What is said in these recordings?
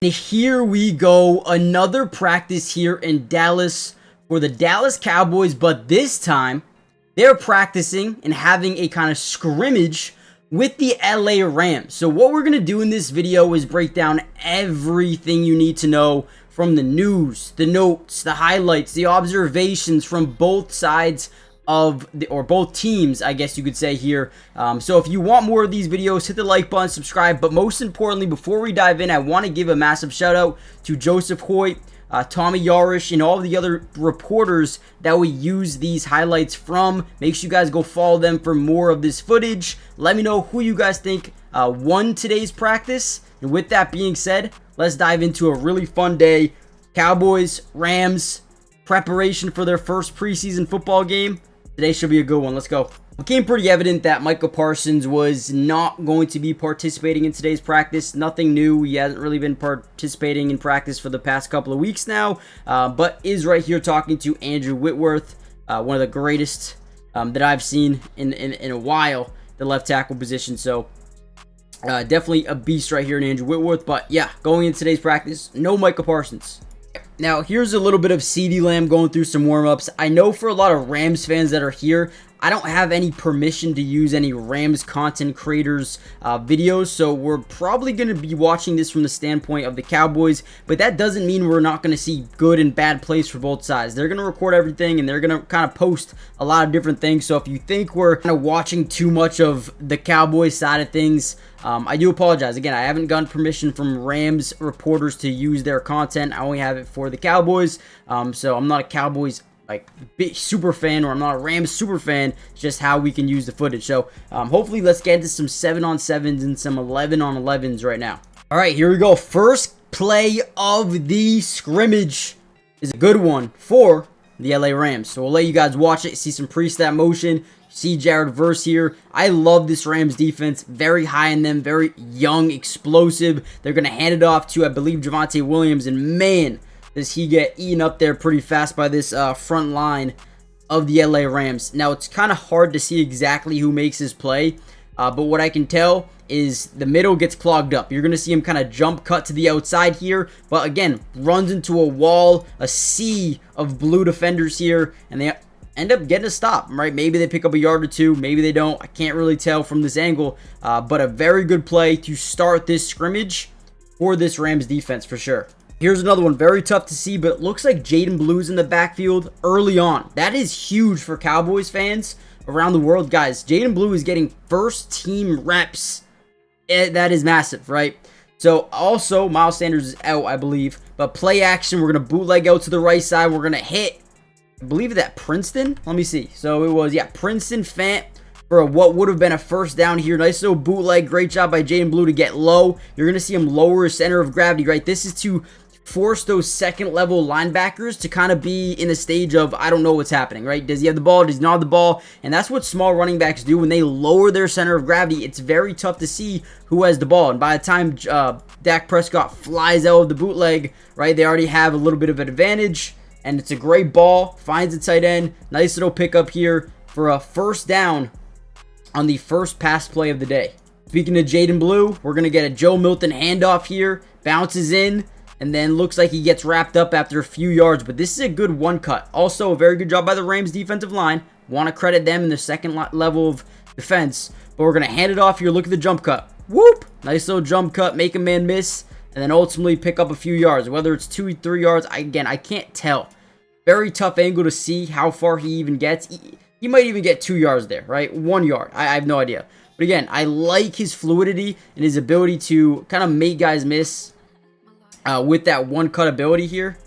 And here we go, another practice here in Dallas for the Dallas Cowboys, but this time they're practicing and having a kind of scrimmage with the LA Rams. So what we're going to do in this video is break down everything you need to know from the news, the notes, the highlights, the observations from both sides of or both teams, I guess you could say here. So if you want more of these videos, hit the like button, subscribe. But most importantly, before we dive in, I want to give a massive shout out to Joseph Hoyt, Tommy Yarish, and all the other reporters that we use these highlights from. Make sure you guys go follow them for more of this footage. Let me know who you guys think won today's practice. And with that being said, let's dive into a really fun day. Cowboys, Rams, preparation for their first preseason football game. Today should be a good one. Let's go. It became pretty evident that Micah Parsons was not going to be participating in today's practice. Nothing new. He hasn't really been participating in practice for the past couple of weeks now, but is right here talking to Andrew Whitworth, one of the greatest that I've seen in a while, the left tackle position. So definitely a beast right here in Andrew Whitworth. But yeah, going into today's practice, no Micah Parsons. Now, here's a little bit of CeeDee Lamb going through some warm-ups. I know for a lot of Rams fans that are here, I don't have any permission to use any Rams content creators videos, so we're probably going to be watching this from the standpoint of the Cowboys, but that doesn't mean we're not going to see good and bad plays for both sides. They're going to record everything, and they're going to kind of post a lot of different things, so if you think we're kind of watching too much of the Cowboys side of things, I do apologize. Again, I haven't gotten permission from Rams reporters to use their content. I only have it for the Cowboys, so I'm not a Cowboys big super fan, or I'm not a Rams super fan. It's just how we can use the footage. So hopefully let's get into some 7-on-7s and some 11-on-11s right now. All right, here we go. First play of the scrimmage is a good one for the LA Rams. So we'll let you guys watch it, see some pre-snap motion, see Jared Verse here. I love this Rams defense. Very high in them, very young, explosive. They're going to hand it off to, I believe, Javonte Williams, and man, does he get eaten up there pretty fast by this front line of the LA Rams. Now, it's kind of hard to see exactly who makes his play, but what I can tell is the middle gets clogged up. You're going to see him kind of jump cut to the outside here, but again, runs into a wall, a sea of blue defenders here, and they end up getting a stop, right? Maybe they pick up a yard or two, maybe they don't. I can't really tell from this angle, but a very good play to start this scrimmage for this Rams defense for sure. Here's another one, very tough to see, but it looks like Jaden Blue's in the backfield early on. That is huge for Cowboys fans around the world. Guys, Jaden Blue is getting first team reps. That is massive, right? So also, Miles Sanders is out, I believe, but play action, we're going to bootleg out to the right side. We're going to hit, I believe that Princeton. Let me see. So it was, yeah, Princeton Fant for what would have been a first down here. Nice little bootleg. Great job by Jaden Blue to get low. You're going to see him lower his center of gravity, right? This is to force those second level linebackers to kind of be in a stage of, I don't know what's happening, right? Does he have the ball? Does he not have the ball? And that's what small running backs do when they lower their center of gravity. It's very tough to see who has the ball. And by the time Dak Prescott flies out of the bootleg, right, they already have a little bit of an advantage. And it's a great ball. Finds a tight end. Nice little pickup here for a first down on the first pass play of the day. Speaking of Jaden Blue, we're going to get a Joe Milton handoff here. Bounces in. And then looks like he gets wrapped up after a few yards. But this is a good one cut. Also, a very good job by the Rams defensive line. Want to credit them in the second level of defense. But we're going to hand it off here. Look at the jump cut. Whoop! Nice little jump cut. Make a man miss. And then ultimately pick up a few yards. Whether it's 2 or 3 yards, again, I can't tell. Very tough angle to see how far he even gets. He might even get 2 yards there, right? 1 yard. I have no idea. But again, I like his fluidity and his ability to kind of make guys miss. With that one cut ability here.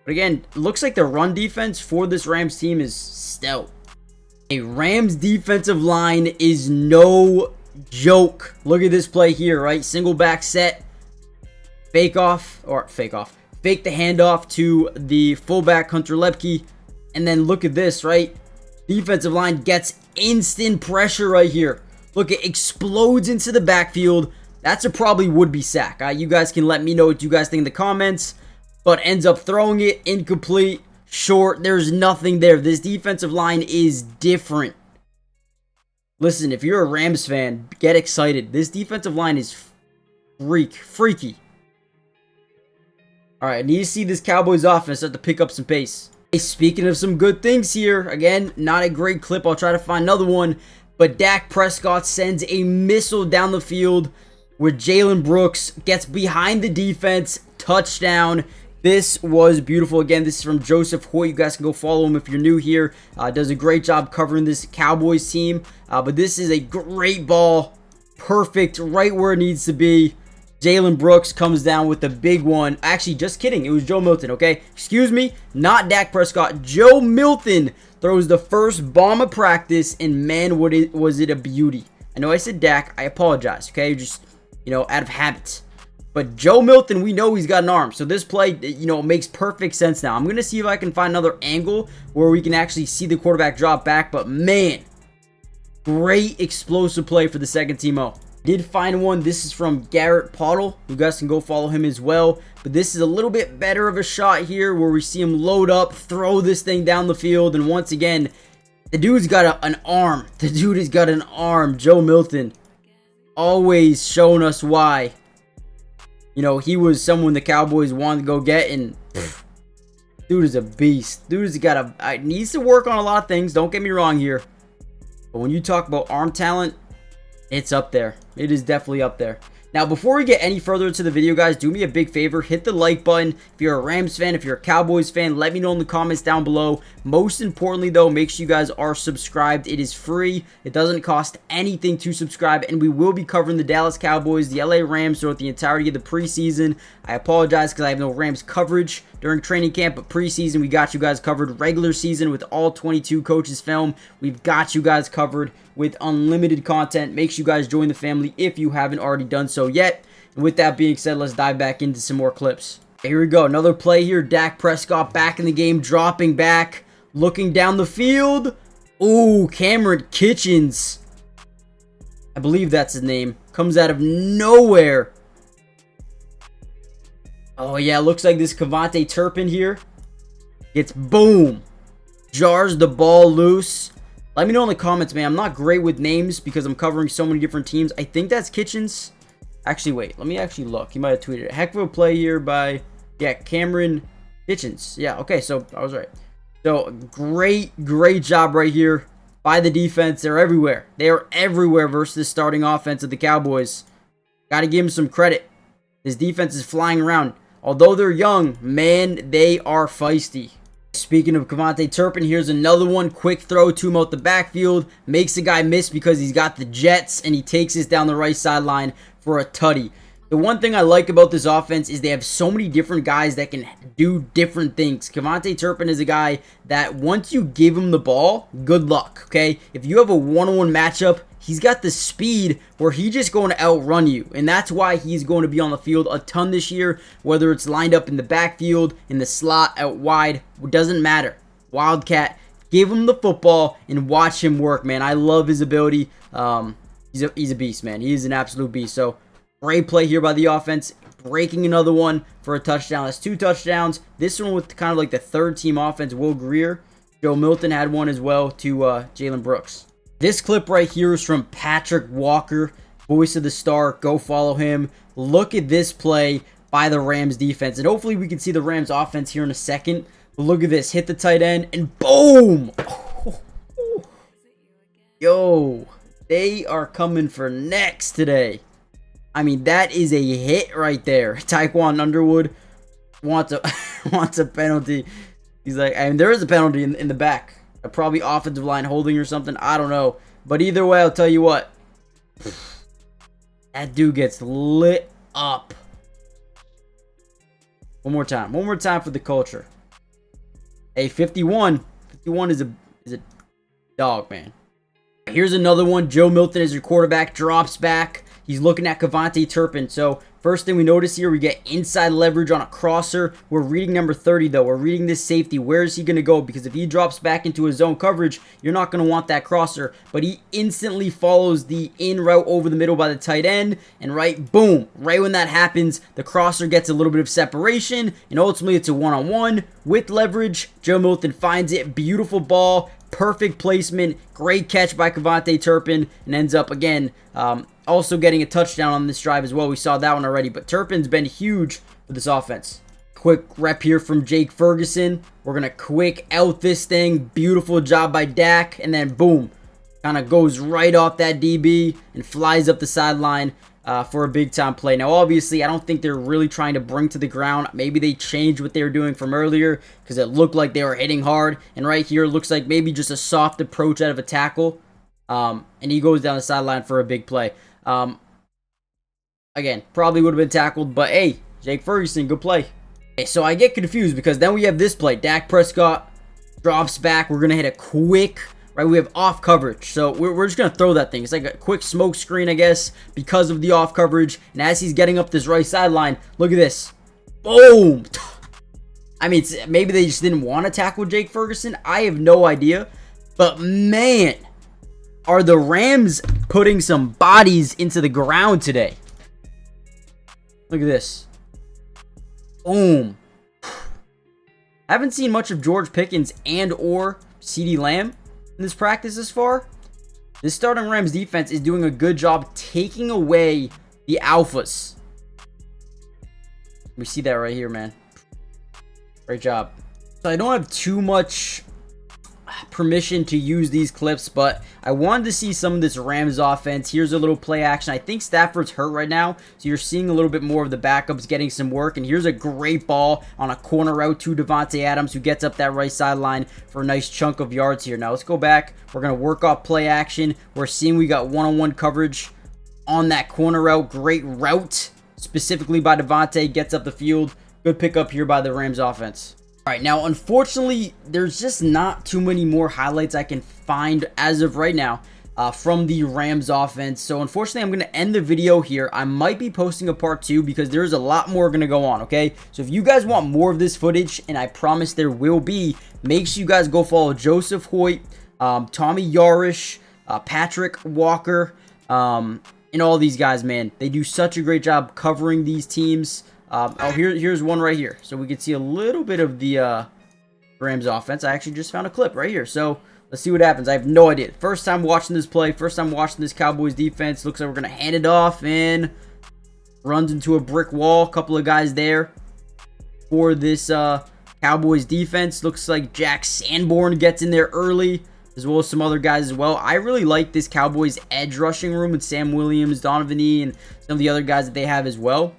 But again, it looks like the run defense for this Rams team is stout. A Rams defensive line is no joke. Look at this play here, right? Single back set. Fake the handoff to the fullback Hunter Lepke. And then look at this, right? Defensive line gets instant pressure right here. Look, it explodes into the backfield. That's a probably would-be sack. You guys can let me know what you guys think in the comments. But ends up throwing it incomplete, short. There's nothing there. This defensive line is different. Listen, if you're a Rams fan, get excited. This defensive line is freaky. All right, I need to see this Cowboys offense start to pick up some pace. Hey, speaking of some good things here, again, not a great clip. I'll try to find another one. But Dak Prescott sends a missile down the field where Jalen Brooks gets behind the defense. Touchdown. This was beautiful. Again, this is from Joseph Hoyt. You guys can go follow him if you're new here. Does a great job covering this Cowboys team. But this is a great ball. Perfect. Right where it needs to be. Jalen Brooks comes down with the big one. Actually, just kidding. It was Joe Milton, okay? Excuse me. Not Dak Prescott. Joe Milton throws the first bomb of practice, and man, was it a beauty. I know I said Dak. I apologize, okay? Just, out of habit. But Joe Milton, we know he's got an arm. So this play, makes perfect sense now. I'm going to see if I can find another angle where we can actually see the quarterback drop back. But man, great explosive play for the second team-O. Did find one. This is from Garrett Pottle. You guys can go follow him as well. But this is a little bit better of a shot here where we see him load up, throw this thing down the field. And once again, the dude's got an arm. The dude has got an arm. Joe Milton, always showing us why. He was someone the Cowboys wanted to go get. And dude is a beast. Dude has got needs to work on a lot of things. Don't get me wrong here. But when you talk about arm talent, it's up there. It is definitely up there. Now, before we get any further into the video, guys, do me a big favor. Hit the like button. If you're a Rams fan, if you're a Cowboys fan, let me know in the comments down below. Most importantly, though, make sure you guys are subscribed. It is free. It doesn't cost anything to subscribe. And we will be covering the Dallas Cowboys, the LA Rams throughout the entirety of the preseason. I apologize because I have no Rams coverage during training camp, but preseason, we got you guys covered. Regular season with all 22 coaches film, we've got you guys covered with unlimited content. Make sure you guys join the family if you haven't already done so yet. And with that being said, let's dive back into some more clips. Here we go. Another play here. Dak Prescott back in the game, dropping back, looking down the field. Ooh, Cameron Kitchens, I believe that's his name, comes out of nowhere. Oh, yeah, looks like this Cavante Turpin here gets boom. Jars the ball loose. Let me know in the comments, man. I'm not great with names because I'm covering so many different teams. I think that's Kitchens. Actually, wait. Let me actually look. He might have tweeted it. Heck of a play here by, Cameron Kitchens. Yeah, okay, so I was right. So, great job right here by the defense. They're everywhere. They are everywhere versus the starting offense of the Cowboys. Got to give him some credit. This defense is flying around. Although they're young, man, they are feisty. Speaking of Cavante Turpin, here's another one. Quick throw to him out the backfield. Makes the guy miss because he's got the jets, and he takes this down the right sideline for a tutty. The one thing I like about this offense is they have so many different guys that can do different things. Cavante Turpin is a guy that once you give him the ball, good luck, okay? If you have a one-on-one matchup, he's got the speed where he's just going to outrun you. And that's why he's going to be on the field a ton this year, whether it's lined up in the backfield, in the slot, out wide. It doesn't matter. Wildcat, give him the football and watch him work, man. I love his ability. He's a beast, man. He is an absolute beast. So, great play here by the offense. Breaking another one for a touchdown. That's 2 touchdowns. This one with kind of like the third team offense, Will Greer. Joe Milton had one as well to Jalen Brooks. This clip right here is from Patrick Walker, voice of the Star. Go follow him. Look at this play by the Rams defense. And hopefully we can see the Rams offense here in a second. But look at this. Hit the tight end and boom! Yo, they are coming for necks today. I mean, that is a hit right there. Tyquan Underwood wants a penalty. He's like, I mean, there is a penalty in the back. Probably offensive line holding or something. I don't know. But either way, I'll tell you what. That dude gets lit up. One more time. One more time for the culture. Hey, 51. 51 is a dog, man. Here's another one. Joe Milton as your quarterback. Drops back. He's looking at Cavante Turpin. So, first thing we notice here, we get inside leverage on a crosser. We're reading number 30, though. We're reading this safety. Where is he going to go? Because if he drops back into his zone coverage, you're not going to want that crosser. But he instantly follows the in route over the middle by the tight end. And boom, right when that happens, the crosser gets a little bit of separation. And ultimately, it's a one-on-one with leverage. Joe Milton finds it. Beautiful ball. Perfect placement. Great catch by Cavante Turpin. And ends up, again, also getting a touchdown on this drive as well. We saw that one already. But Turpin's been huge for this offense. Quick rep here from Jake Ferguson. We're going to quick out this thing. Beautiful job by Dak. And then boom. Kind of goes right off that DB and flies up the sideline for a big time play. Now, obviously, I don't think they're really trying to bring to the ground. Maybe they changed what they were doing from earlier because it looked like they were hitting hard. And right here, it looks like maybe just a soft approach out of a tackle. And he goes down the sideline for a big play. Again, probably would have been tackled, but hey, Jake Ferguson, good play. Okay, so I get confused because then we have this play. Dak Prescott drops back. We're going to hit a quick, right? We have off coverage. So we're just going to throw that thing. It's like a quick smoke screen, I guess, because of the off coverage. And as he's getting up this right sideline, look at this. Boom. I mean, maybe they just didn't want to tackle Jake Ferguson. I have no idea. But man, are the Rams putting some bodies into the ground today. Look at this. Boom. I haven't seen much of George Pickens and or CeeDee Lamb in this practice this far. This starting Rams defense is doing a good job taking away the alphas. We see that right here, man. Great job. So I don't have too much permission to use these clips, but I wanted to see some of this Rams offense. Here's a little play action. I think Stafford's hurt right now, so you're seeing a little bit more of the backups getting some work. And here's a great ball on a corner route to Davante Adams, who gets up that right sideline for a nice chunk of yards here. Now let's go back. We're going to work off play action. We're seeing we got one-on-one coverage on that corner route. Great route, specifically by Davante. Gets up the field. Good pickup here by the Rams offense. All right, now, unfortunately, there's just not too many more highlights I can find as of right now from the Rams offense. So, unfortunately, I'm going to end the video here. I might be posting a part 2 because there's a lot more going to go on, okay? So, if you guys want more of this footage, and I promise there will be, make sure you guys go follow Joseph Hoyt, Tommy Yarish, Patrick Walker, and all these guys, man. They do such a great job covering these teams. Here's one right here. So we can see a little bit of the Rams offense. I actually just found a clip right here. So let's see what happens. I have no idea. First time watching this play. First time watching this Cowboys defense. Looks like we're going to hand it off and runs into a brick wall. A couple of guys there for this Cowboys defense. Looks like Jack Sanborn gets in there early, as well as some other guys as well. I really like this Cowboys edge rushing room with Sam Williams, Donovan E, and some of the other guys that they have as well.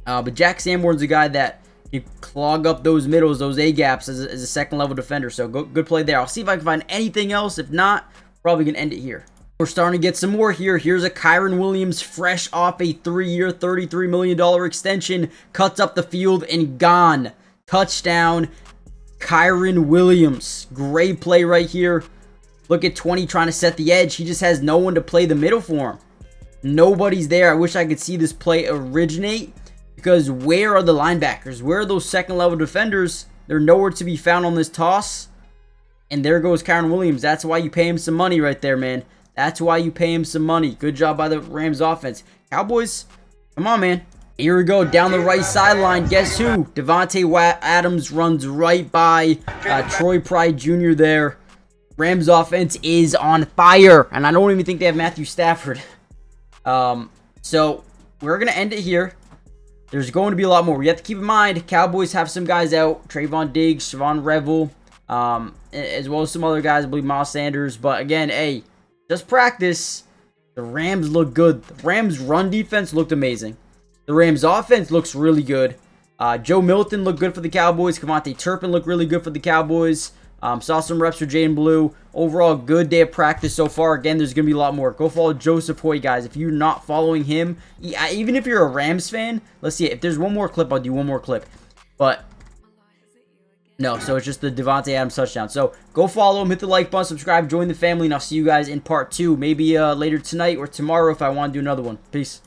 But Jack Sanborn's a guy that can clog up those middles, those A-gaps as a second-level defender. So good play there. I'll see if I can find anything else. If not, probably going to end it here. We're starting to get some more here. Here's a Kyren Williams fresh off a 3-year, $33 million extension. Cuts up the field and gone. Touchdown, Kyren Williams. Great play right here. Look at 20 trying to set the edge. He just has no one to play the middle for him. Nobody's there. I wish I could see this play originate. Because where are the linebackers? Where are those second-level defenders? They're nowhere to be found on this toss. And there goes Kyren Williams. That's why you pay him some money right there, man. That's why you pay him some money. Good job by the Rams offense. Cowboys, come on, man. Here we go, down the right sideline. Guess who? Davante Adams runs right by Troy Pride Jr. there. Rams offense is on fire. And I don't even think they have Matthew Stafford. So, we're going to end it here. There's going to be a lot more. We have to keep in mind, Cowboys have some guys out. Trayvon Diggs, Siobhan Revel, as well as some other guys. I believe Miles Sanders. But again, hey, just practice. The Rams look good. The Rams run defense looked amazing. The Rams offense looks really good. Joe Milton looked good for the Cowboys. Kevontae Turpin looked really good for the Cowboys. Saw some reps for Jaden Blue. Overall, good day of practice so far. Again, there's going to be a lot more. Go follow Joseph Hoyt, guys. If you're not following him, even if you're a Rams fan, let's see. If there's one more clip, I'll do one more clip. But, no, so it's just the Davante Adams touchdown. So, go follow him, hit the like button, subscribe, join the family, and I'll see you guys in part 2. Maybe later tonight or tomorrow if I want to do another one. Peace.